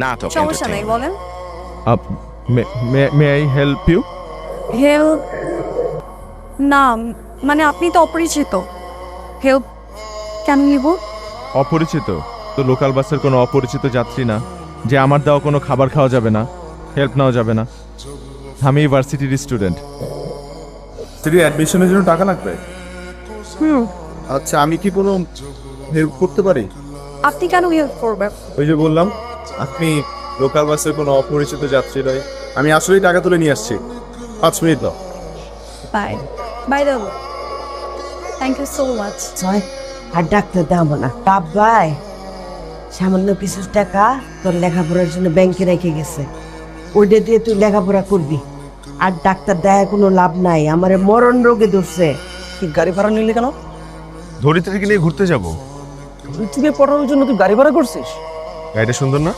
নাটক সমস্যা নাই বলেন। May I help you? Help না, মানে আপনি তো অপরিচিত। হেল্প কেন নিব? অপরিচিত তো লোকাল বাসের কোনো অপরিচিত যাত্রী না যে আমার দেওয়া কোনো খাবার খাওয়া যাবে না, হেল্প নেওয়া যাবে না। আমি ইউনিভার্সিটির স্টুডেন্ট। সিটি অ্যাডমিশনের জন্য টাকা লাগবে। আচ্ছা, আমি কি কোনো হেল্প করতে পারি? আপনি কেন হেল্প করবেন? ওই যে বললাম, আপনি লোকাল বাসের কোনো অপরিচিত যাত্রী নয়। আমি আসলেই টাকা তুলে নিয়ে আসছি। 5 মিনিট দাও। বাই বাই দাও। Thank you so much. ছয় আর ডাক্তার দাম না বাবাই, সামান্য কিছু টাকা তোর লেখাপড়ার জন্য ব্যাংকে রেখে গেছে, ওইটা দিয়ে তুই লেখাপড়া করবি। আর ডাক্তার দেখায় কোনো লাভ নাই, আমারে মরণ রোগে ধরছে। তুই গাড়ি ভাড়া নিলি কেন? ধরিত্রী থেকে নিয়ে ঘুরতে যাব। ধরিত্রীকে পড়ানোর জন্য তুই গাড়ি ভাড়া করছিস? গাড়িটা সুন্দর না?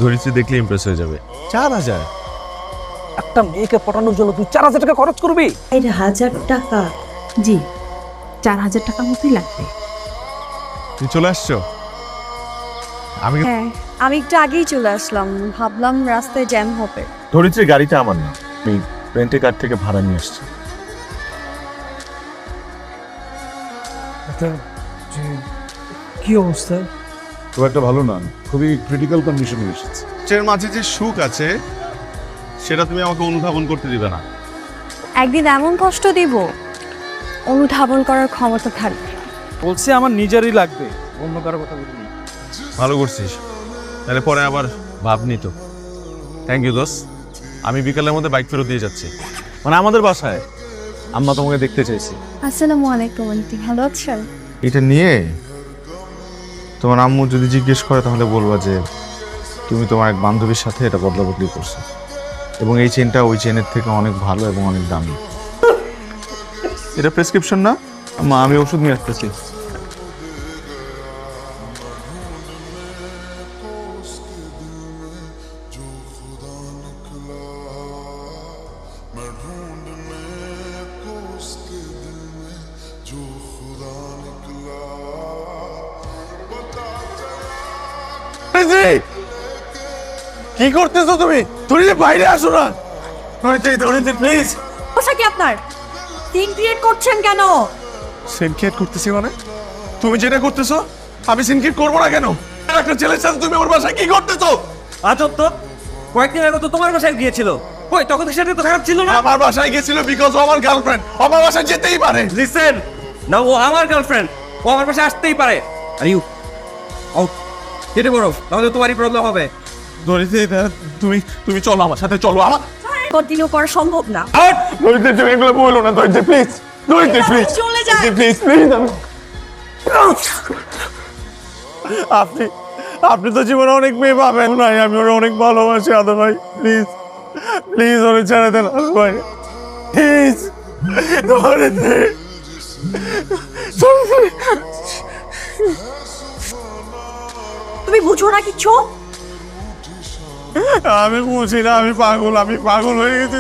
ধরিত্রী দেখলে ইমপ্রেস হয়ে যাবে। 4,000। একটা মেয়েকে পড়ানোর জন্য তুই 4,000 টাকা খরচ করবি? 1,000 টাকা? জি, 4,000 টাকার মতোই লাগবে। তুমি চলে আসছো? আমি হ্যাঁ, আমি একটু আগেই চলে আসলাম, ভাবলাম রাস্তায় জ্যাম হবে। ধরিত্রী গাড়িটা আমার না, আমি রেন্টে কার থেকে ভাড়া নিয়ে আসছি। কি অবস্থা? খুব একটা ভালো না, খুবই ক্রিটিক্যাল কন্ডিশনে এসেছে। এর মাঝে যে সুখ আছে সেটা তুমি আমাকে অনুধাবন করতে দিবে না। একদিন এমন কষ্ট দিব অনুধাবন করার ক্ষমতা থাকবে। বলছি আমার নিজেরই লাগবে, অন্য কারো কথা বলিনি। ভালো করছিস, তাহলে পরে আবার ভাবনি তো। থ্যাংক ইউ দোস্ত। আমি বিকালের মধ্যে বাইক ফেরত দিয়ে যাচ্ছি, মানে আমাদের বাসায়। আম্মা তোমাকে দেখতে চাইছি। আসসালামু আলাইকুম আন্টি, ভালো আছেন? এটা নিয়ে তোমার আম্মু যদি জিজ্ঞেস করে তাহলে বলবা যে তুমি তোমার এক বান্ধবীর সাথে এটা বদলা বদলি করছো, এবং এই চেনটা ওই চেনের থেকে অনেক ভালো এবং অনেক দামি। এটা প্রেসক্রিপশন না আম্মা, আমি ওষুধ নিয়ে আসতেছি। কি করতেছো তুমি? তুমি যে বাইরে আসো না। প্লিজ। সমস্যা কি আপনার? সিন ক্রিয়েট করছেন কেন? সিনক্রিয়েট করতেছি মানে? তুমি যেটা করতেছো আমি সিনক্রিয়েট করবো না কেন? একটা ছেলের সাথে তুমি আমার বাসায় কি করতেছো? আজব তো, কয়েকদিন আগে তো তোমার বাসায় গিয়েছিল। ওই তখন তো সেটা তো খারাপ ছিল না। আমার বাসায় গেছিল বিকজ ও আমার গার্লফ্রেন্ড। আমার বাসায় যেতেই পারে। লিসেন, না ও আমার গার্লফ্রেন্ড, ও আমার বাসায় আসতেই পারে। আর ইউ আউট, কেটে পড়ো, তাহলে তোমারই প্রবলেম হবে। ধরিত্রী, তুমি চলো আমার সাথে, চলো আমার। কন্টিনিউ করা সম্ভব না। ধরিত্রী, তুমি এগুলো বলো না। ধরিত্রী প্লিজ, ধরিত্রী প্লিজ, চলে যান। Please please. আপনি আপনি তো জীবনে অনেক মেয়ে পাবেন নাই, আমি ওরা অনেক ভালোবাসি। আদর ভাই প্লিজ প্লিজ ওরে ছেড়ে দেন। আদর ভাই প্লিজ, ধরিত্রী। তুমি বুঝো না কিছু? আমি বুঝি না, আমি পাগল হয়ে গেছি।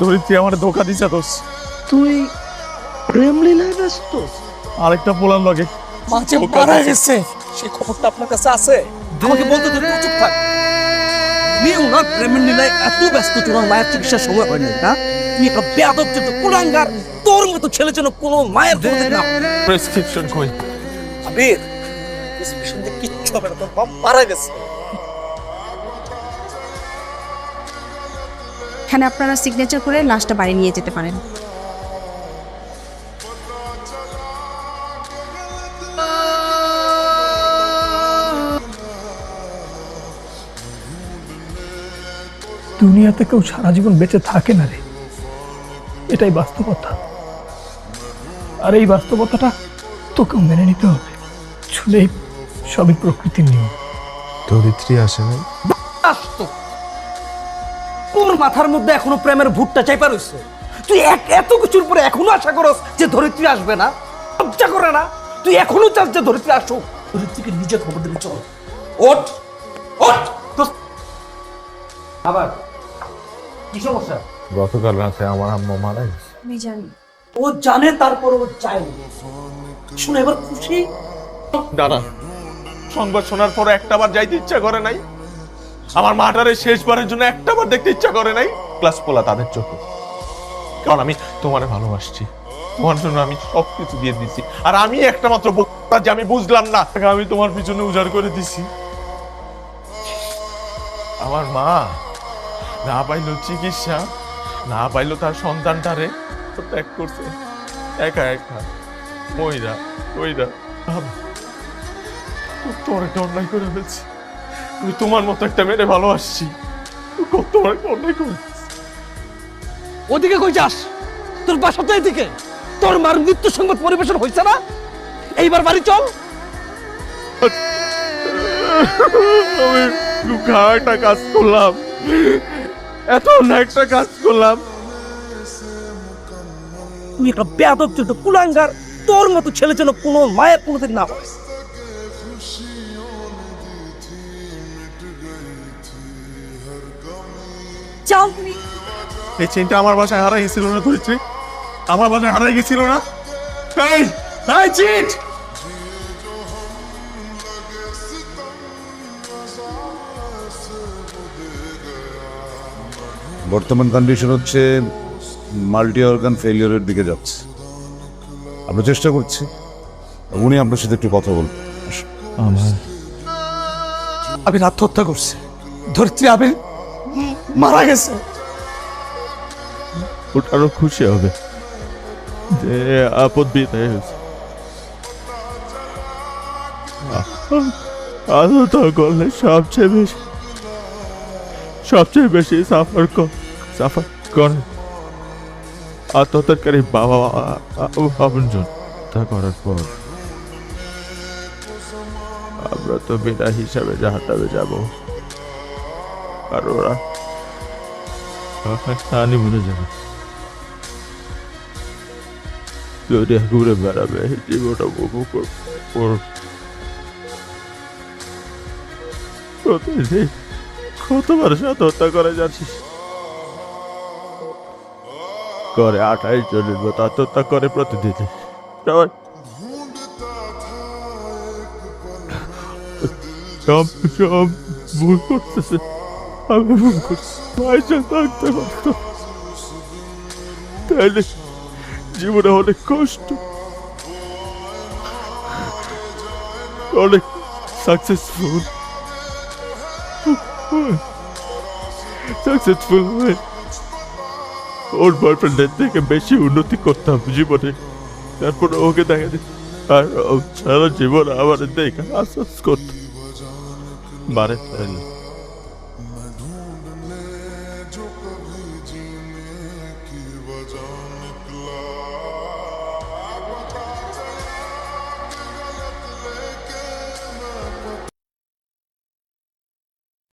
ধরিত্রী আমার ধোকা দিছে দোষ। তুই প্রেম লীলায় ব্যস্ত? আরেকটা পোলার লগে মাঝে মারা গেছে, সেই খবরটা আপনার কাছে আছে? আমাকে বলতে তো তুই চুপ থাক। তুই ওনার প্রেমের লীলায় এত ব্যস্ত, তোমার মায়ের চিকিৎসার সময় হয়নি না? তুই একটা বেয়াদব ছিল, কুলাঙ্গার। তোর মতো ছেলে যেন কোনো মায়ের কোনোদিন না। প্রেসক্রিপশন কই? আবির, প্রেসক্রিপশন দিয়ে কিচ্ছু হবে না, তোর বাপ মারা গেছে। এখানে আপনারা সিগনেচার করে লাশটা বাড়ি নিয়ে যেতে পারেন। দুনিয়াতে কেউ সারা জীবন বেঁচে থাকে না রে, এটাই বাস্তবতা। আর এই বাস্তবতাটা তোকেও মেনে নিতে হবে। আসলেই সবই প্রকৃতির নিয়ম। ধরিত্রী আসে নাই? আসতো, তোর মাথার মধ্যে এখনো প্রেমের ভূতটা চাইপা রইছে। তুই এত কিছুর পরে এখনো আশা করস যে ধরিত্রী আসবে না? লজ্জা করে না? তুই এখনো চাস যে ধরিত্রী আসুক? ধরিত্রীকে নিজে খবর দিবি, চল। ওঠ ওঠ। আবার কি সমস্যা? গতকাল রাতে আমার আম্মা মারা গেছে। আমি জানি। ও জানে, তারপর ও চাই। শুনে এবার খুশি? দাঁড়া, সংবাদ শোনার পর একটাবার যাইতে ইচ্ছা করে নাই? আমার মাটারে শেষবারের জন্য একটাবার দেখতে ইচ্ছা করে নাই? ক্লাস পোলা তাদের চোখে, কারণ আমি তোমারে ভালোবাসছি, তোমার জন্য আমি সবকিছু দিয়ে দিছি। আর আমি একটা মাত্র বোকা যে আমি বুঝলাম না, আমি তোমার পিছনে উজাড় করে দিছি। আমার মা না পাইলো চিকিৎসা, না পাইলো তার সন্তানটারে ত্যাগ করছে একা একা, মইরা ওইরা। তোমার একটা অন্যায় করে ফেলছি, আমি তোমার মতো একটা মেয়েরে ভালোবাসছি, তোমার একটা অন্যায় করে ওদিকে কই যাস? তোর বাসা তো এদিকে। তোর মার মৃত্যু সংবাদ পরিবেশন হয়েছে না? এইবার বাড়ি চল। আমি লুকা একটা কাজ করলাম, এত অন্যায় একটা কাজ করলাম। তুই একটা বেয়াদব, তুই একটা কুলাঙ্গার। তোর মতো ছেলে যেন কোনো মায়ের কোনোদিন না হয়। যাও তুমি। এই চেনটা আমার বাসায় হারাই গেছিল না ধরিত্রী? আমার বাসায় হারাই গেছিল না? এই এই চিট! বর্তমান কন্ডিশন হচ্ছে মাল্টি অর্গান ফেলিওরের দিকে যাচ্ছে। আমরা চেষ্টা করছি, উনি আপনার সাথে একটু কথা বলবেন। আবির আত্মহত্যা করছে। ধরিত্রী আবির মারা গেছে। ওটারও খুশি হবে যে আপদ বিদায় হয়েছে। আত্মহত্যা করলে সবচেয়ে বেশি সাফার করে আত্মহত্যাকারী বাবা আপনজন। তা করার পর আমরা তো বিনা হিসাবে জাহান্নামে যাব, আর ওরা হানিমুনে যাবে, দুনিয়া ঘুরে বেড়াবে, জীবনটা উপভোগ করবে। প্রতিদিন কতবার আত্মহত্যা করে যাচ্ছিস? করে 28 জনের মতো আত্মহত্যা করে প্রতিদিন। সবাই সব ভুল করতেছে, আমি ভুল করছি। পয়সা থাকতে পারত তাহলে জীবনে অনেক কষ্ট, অনেক সাকসেসফুল হয়ে ওর বয়ফ্রেন্ডের থেকে বেশি উন্নতি করতাম জীবনে। তারপর ওকে দেখা দিত, আর সারা জীবন আমার দেখে আশ্বাস করতাম। মারে